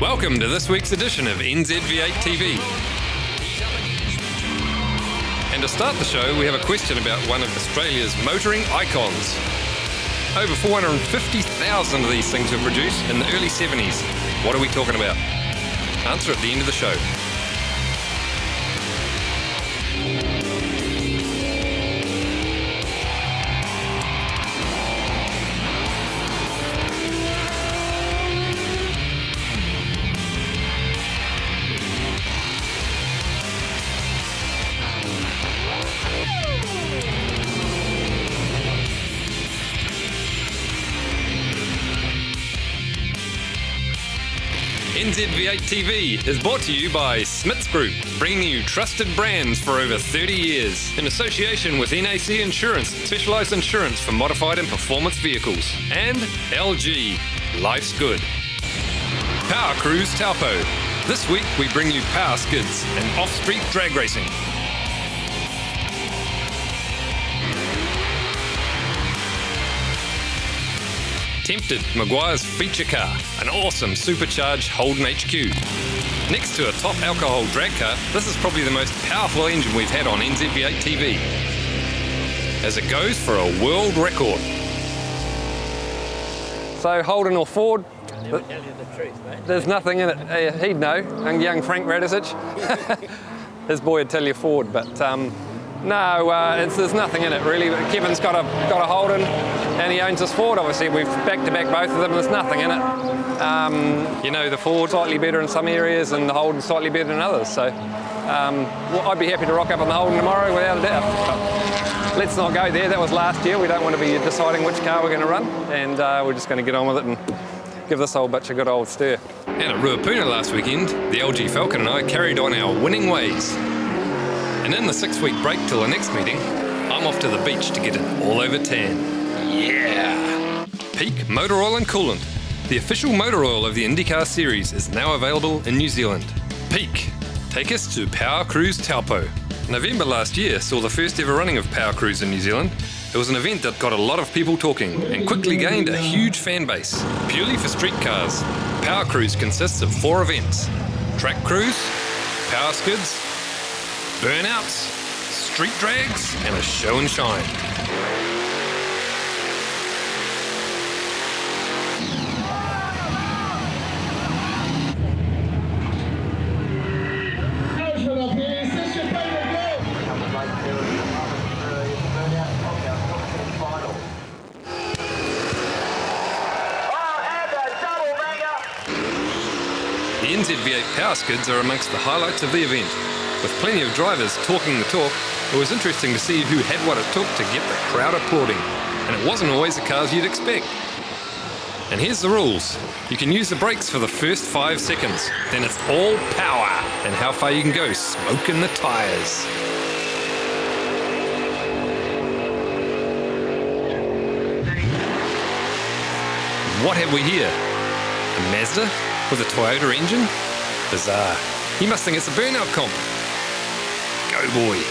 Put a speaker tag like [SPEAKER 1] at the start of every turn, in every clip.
[SPEAKER 1] Welcome to this week's edition of NZV8 TV. And to start the show, we have a question about one of Australia's motoring icons. Over 450,000 of these things were produced in the early 70s. What are we talking about? Answer at the end of the show. NZV8 TV is brought to you by Smiths Group, bringing you trusted brands for over 30 years, in association with NAC Insurance, specialised insurance for modified and performance vehicles, and LG, life's good. Powercruise Taupo. This week we bring you Powerskids and off-street drag racing. Tempted, Maguire's feature car, an awesome supercharged Holden HQ. Next to a top alcohol drag car, this is probably the most powerful engine we've had on NZV8 TV, as it goes for a world record. So Holden or Ford?
[SPEAKER 2] I'll never tell you the truth, mate.
[SPEAKER 1] There's nothing in it. He'd know, young Frank Radisich. His boy would tell you Ford, but no, there's nothing in it really. Kevin's got a Holden, and he owns his Ford. Obviously, we've back-to-back both of them. There's nothing in it. The Ford's slightly better in some areas, and the Holden's slightly better in others. So, I'd be happy to rock up on the Holden tomorrow, without a doubt. But let's not go there. That was last year. We don't want to be deciding which car we're going to run, and we're just going to get on with it and give this old bitch a good old stir. And at Ruapuna last weekend, the LG Falcon and I carried on our winning ways. And in the 6-week break till the next meeting, I'm off to the beach to get an all-over tan. Yeah! Peak Motor Oil and Coolant, the official motor oil of the IndyCar series, is now available in New Zealand. Peak, take us to Powercruise Taupo. November last year saw the first ever running of Powercruise in New Zealand. It was an event that got a lot of people talking and quickly gained a huge fan base. Purely for street cars, Powercruise consists of 4 events: track cruise, Powerskids, burnouts, street drags, and a show and shine. The NZV8 Powerskids are amongst the highlights of the event. With plenty of drivers talking the talk, it was interesting to see who had what it took to get the crowd applauding. And it wasn't always the cars you'd expect. And here's the rules. You can use the brakes for the first 5 seconds. Then it's all power and how far you can go smoking the tyres. What have we here? A Mazda with a Toyota engine? Bizarre. You must think it's a burnout comp. Go boy.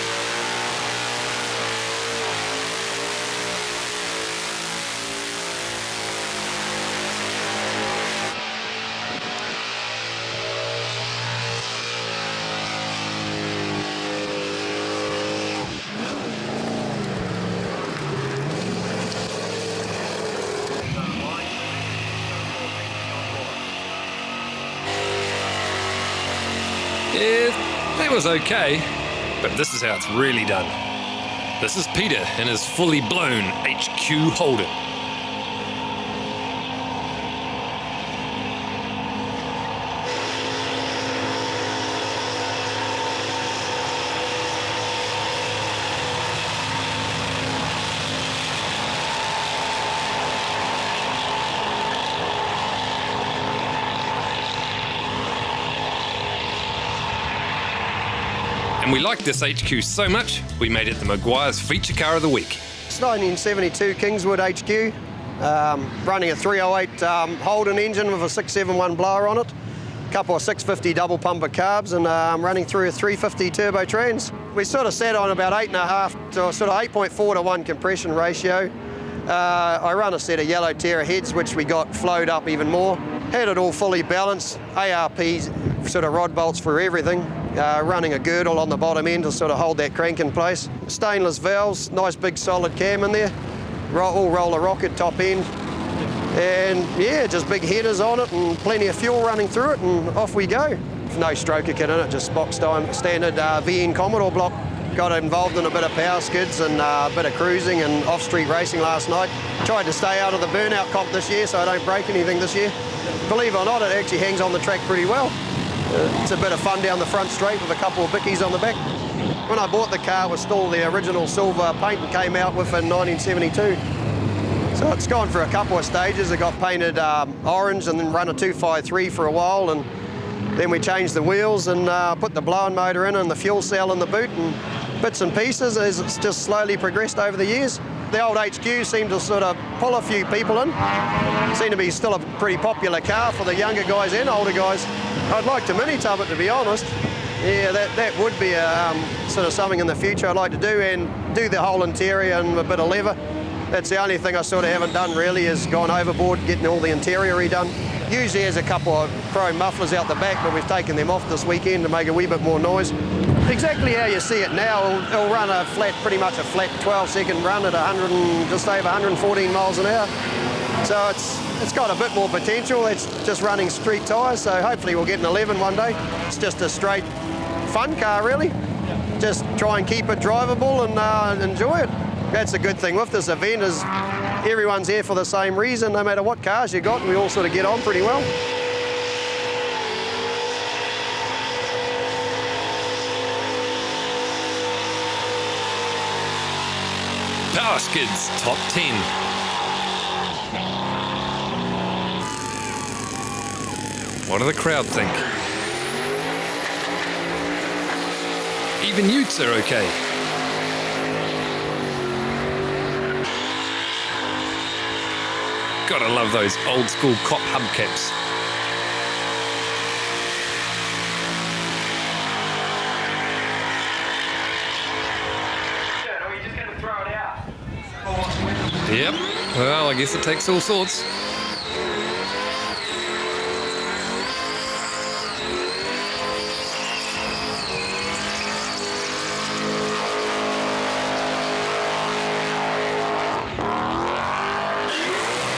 [SPEAKER 1] Yeah, that was okay, but this is how it's really done. This is Peter in his fully blown HQ Holden. And we liked this HQ so much, we made it the Maguire's feature car of the week.
[SPEAKER 3] It's 1972 Kingswood HQ, running a 308 Holden engine with a 671 blower on it, a couple of 650 double pumper carbs, and running through a 350 turbo trans. We sort of sat on about 8.5 to sort of 8.4 to 1 compression ratio. I run a set of yellow Terra heads, which we got flowed up even more. Had it all fully balanced, ARP sort of rod bolts for everything, running a girdle on the bottom end to sort of hold that crank in place. Stainless valves, nice big solid cam in there, all roller rocket top end. And yeah, just big headers on it and plenty of fuel running through it, and off we go. No stroker kit in it, just box standard VN Commodore block. Got involved in a bit of Powerskids and a bit of cruising and off-street racing last night. Tried to stay out of the burnout comp this year so I don't break anything this year. Believe it or not, it actually hangs on the track pretty well. It's a bit of fun down the front straight with a couple of bickies on the back. When I bought the car, it was still the original silver paint it came out with in 1972. So it's gone through a couple of stages. It got painted orange and then run a 253 for a while, and then we changed the wheels and put the blown motor in and the fuel cell in the boot, and bits and pieces as it's just slowly progressed over the years. The old HQ seemed to sort of pull a few people in. Seemed to be still a pretty popular car for the younger guys and older guys. I'd like to mini-tub it, to be honest. Yeah, that would be sort of something in the future I'd like to do, and do the whole interior and a bit of leather. That's the only thing I sort of haven't done really, is gone overboard getting all the interior redone. Usually there's a couple of chrome mufflers out the back, but we've taken them off this weekend to make a wee bit more noise. Exactly how you see it now, it'll run a flat, pretty much a flat 12-second run at just over 114 miles an hour. So it's got a bit more potential. It's just running street tyres, so hopefully we'll get an 11 one day. It's just a straight fun car really. Just try and keep it drivable and enjoy it. That's a good thing with this event, is everyone's here for the same reason, no matter what cars you got, and we all sort of get on pretty well.
[SPEAKER 1] Powerskids Top 10. What do the crowd think? Even utes are okay. Gotta love those old school cop hubcaps.
[SPEAKER 2] Are we just going to throw it out?
[SPEAKER 1] Yep, well, I guess it takes all sorts.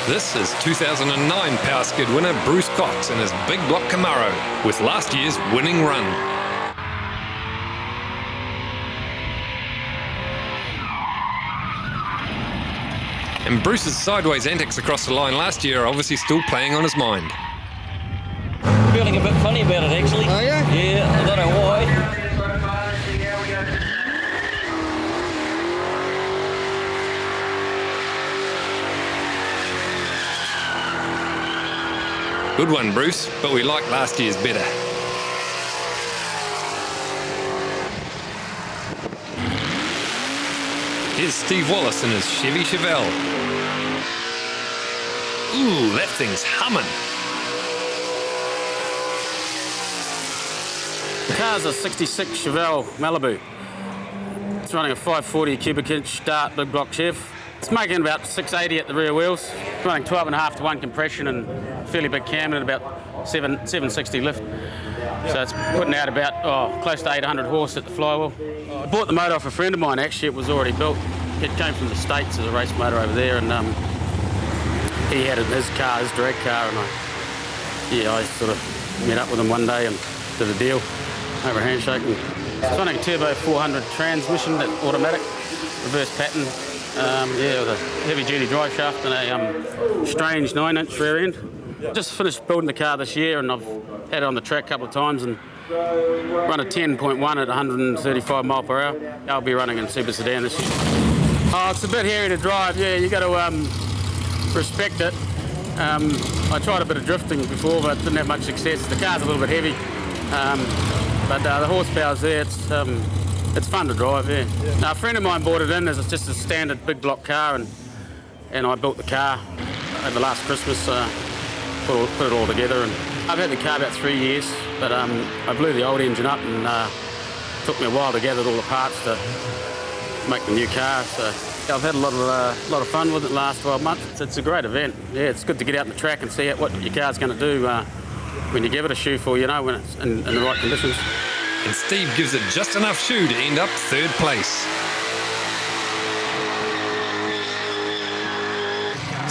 [SPEAKER 1] This is 2009 Powerskid winner Bruce Cox in his big block Camaro with last year's winning run. And Bruce's sideways antics across the line last year are obviously still playing on his mind.
[SPEAKER 2] Feeling a bit funny about it, actually.
[SPEAKER 4] Oh, yeah?
[SPEAKER 2] Yeah, I don't know why.
[SPEAKER 1] Good one, Bruce, but we like last year's better. Here's Steve Wallace in his Chevy Chevelle. Ooh, that thing's humming.
[SPEAKER 4] The car's a 66 Chevelle Malibu. It's running a 540 cubic inch Dart big block Chev. It's making about 680 at the rear wheels, running 12.5 to 1 compression and fairly big cam and about 760 lift. So it's putting out about close to 800 horse at the flywheel. I bought the motor off a friend of mine actually. It was already built. It came from the States as a race motor over there, and he had it in his car, his drag car, and I sort of met up with him one day and did a deal over a handshake. And it's running a turbo 400 transmission, that automatic, reverse pattern. With a heavy-duty drive shaft and a strange 9-inch rear end. Just finished building the car this year, and I've had it on the track a couple of times and run a 10.1 at 135 mile per hour. I'll be running in super sedan this year. Oh, it's a bit hairy to drive. Yeah, you got to respect it. I tried a bit of drifting before, but didn't have much success. The car's a little bit heavy, but the horsepower's there. It's fun to drive, yeah. Now, a friend of mine bought it in as just a standard big block car, and I built the car over last Christmas, put it all together. And I've had the car about 3 years, but I blew the old engine up, and it took me a while to gather all the parts to make the new car. So I've had a lot of fun with it the last 12 months. It's a great event. Yeah, it's good to get out on the track and see what your car's going to do when you give it a shoe for, when it's in the right conditions.
[SPEAKER 1] And Steve gives it just enough shoe to end up 3rd place.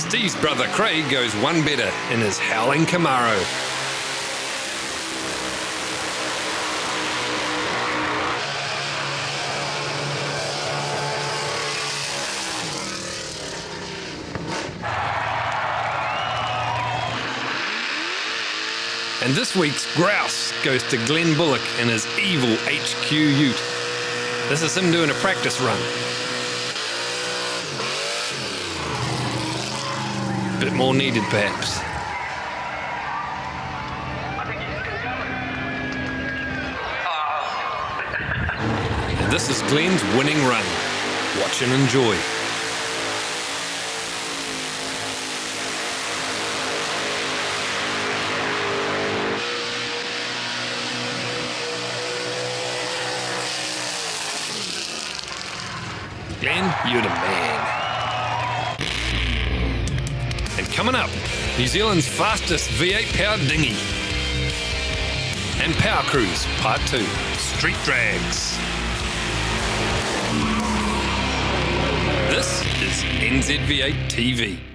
[SPEAKER 1] Steve's brother Craig goes one better in his howling Camaro. And this week's grouse goes to Glenn Bullock in his evil HQ ute. This is him doing a practice run. Bit more needed, perhaps. And this is Glenn's winning run. Watch and enjoy. Glenn, you're the man. And coming up, New Zealand's fastest V8 powered dinghy. And Powercruise Part 2, Street Drags. This is NZV8 TV.